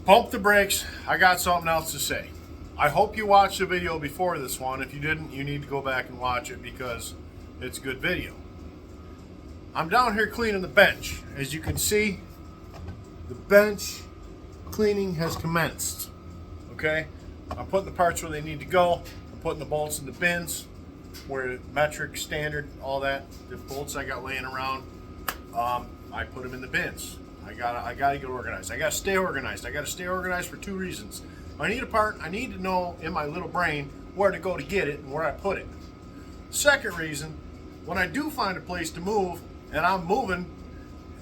Pump the brakes. I got something else to say. I hope you watched the video before this one. If you didn't, you need to go back and watch it because it's a good video. I'm down here cleaning the bench. As you can see, the bench cleaning has commenced. Okay? I'm putting the parts where they need to go. I'm putting the bolts in the bins where metric, standard, all that. The bolts I got laying around, I put them in the bins. I gotta get organized. I gotta stay organized. I gotta stay organized for two reasons. If I need a part, I need to know in my little brain where to go to get it and where I put it. Second reason, when I do find a place to move and I'm moving,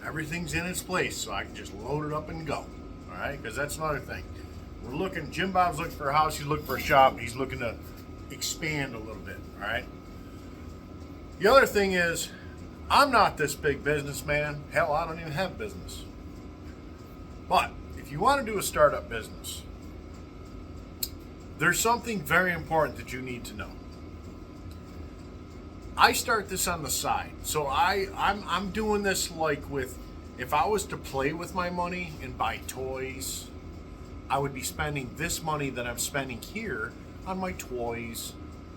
everything's in its place, so I can just load it up and go. All right, because that's another thing. We're looking. Jim Bob's looking for a house. He's looking for a shop. And he's looking to expand a little bit. All right. The other thing is, I'm not this big businessman. Hell, I don't even have business. But if you want to do a startup business, there's something very important that you need to know. I start this on the side. So I'm doing this like with, if I was to play with my money and buy toys, I would be spending this money that I'm spending here on my toys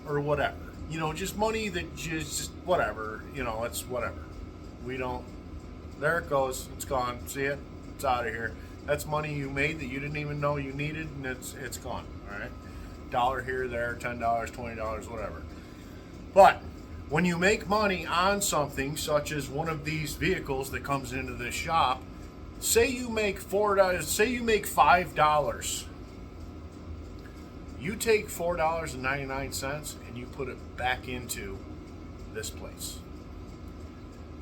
or whatever. You know, just money that just whatever, you know, it's whatever. We don't, there it goes, it's gone. See it? It's out of here. That's money you made that you didn't even know you needed, and it's gone. All right, $1 here, there, $10, $20, whatever. But when you make money on something such as one of these vehicles that comes into this shop, say you make $4, say you make $5. You take $4.99 and you put it back into this place.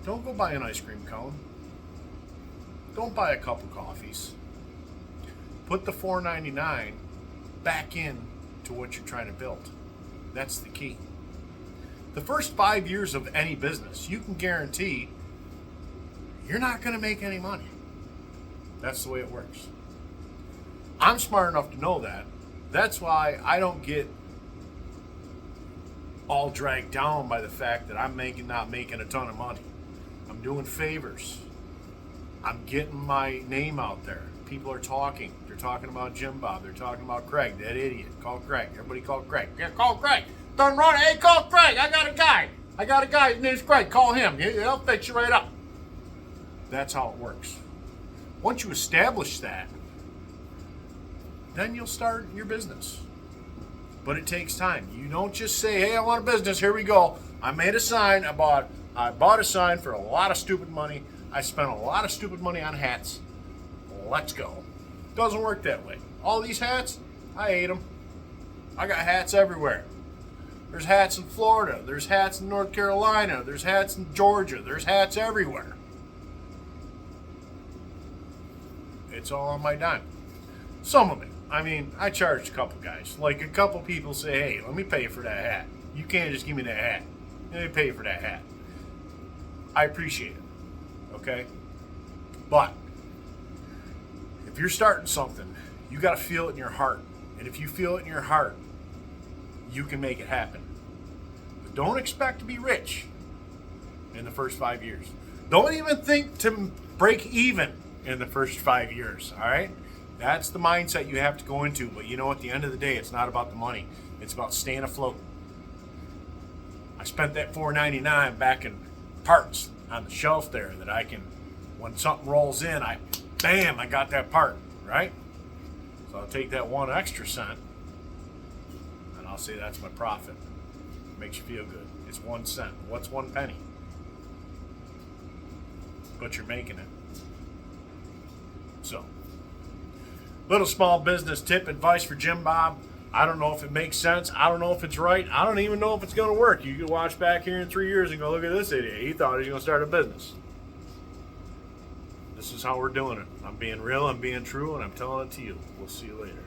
Don't go buy an ice cream cone. Don't buy a cup of coffees. Put the $4.99 back in to what you're trying to build. That's the key. The first 5 years of any business, you can guarantee you're not going to make any money. That's the way it works. I'm smart enough to know that. That's why I don't get all dragged down by the fact that I'm not making a ton of money. I'm doing favors. I'm getting my name out there. People are talking. They're talking about Jim Bob. They're talking about Craig, that idiot. Call Craig. Everybody call Craig. Yeah, call Craig. Done running. Hey, call Craig. I got a guy. His name's Craig. Call him. He'll fix you right up. That's how it works. Once you establish that, then you'll start your business. But it takes time. You don't just say, hey, I want a business. Here we go. I made a sign. I bought a sign for a lot of stupid money. I spent a lot of stupid money on hats. Let's go. Doesn't work that way. All these hats, I ate them. I got hats everywhere. There's hats in Florida. There's hats in North Carolina. There's hats in Georgia. There's hats everywhere. It's all on my dime. Some of it. I mean, I charged a couple guys. Like a couple people say, hey, let me pay for that hat. You can't just give me that hat. Let me pay for that hat. I appreciate it. Okay? But if you're starting something, you got to feel it in your heart. And if you feel it in your heart, you can make it happen. But don't expect to be rich in the first 5 years. Don't even think to break even in the first 5 years, all right? That's the mindset you have to go into. But you know, at the end of the day, it's not about the money. It's about staying afloat. I spent that $4.99 back in parts on the shelf there that I can, when something rolls in, I got that part, right? So I'll take that 1 extra cent and I'll say that's my profit. Makes you feel good. It's 1 cent. What's 1 penny? But you're making it. So, little small business tip advice for Jim Bob. I don't know if it makes sense. I don't know if it's right. I don't even know if it's going to work. You can watch back here in 3 years and go, look at this idiot. He thought he was going to start a business. This is how we're doing it. I'm being real, I'm being true, and I'm telling it to you. We'll see you later.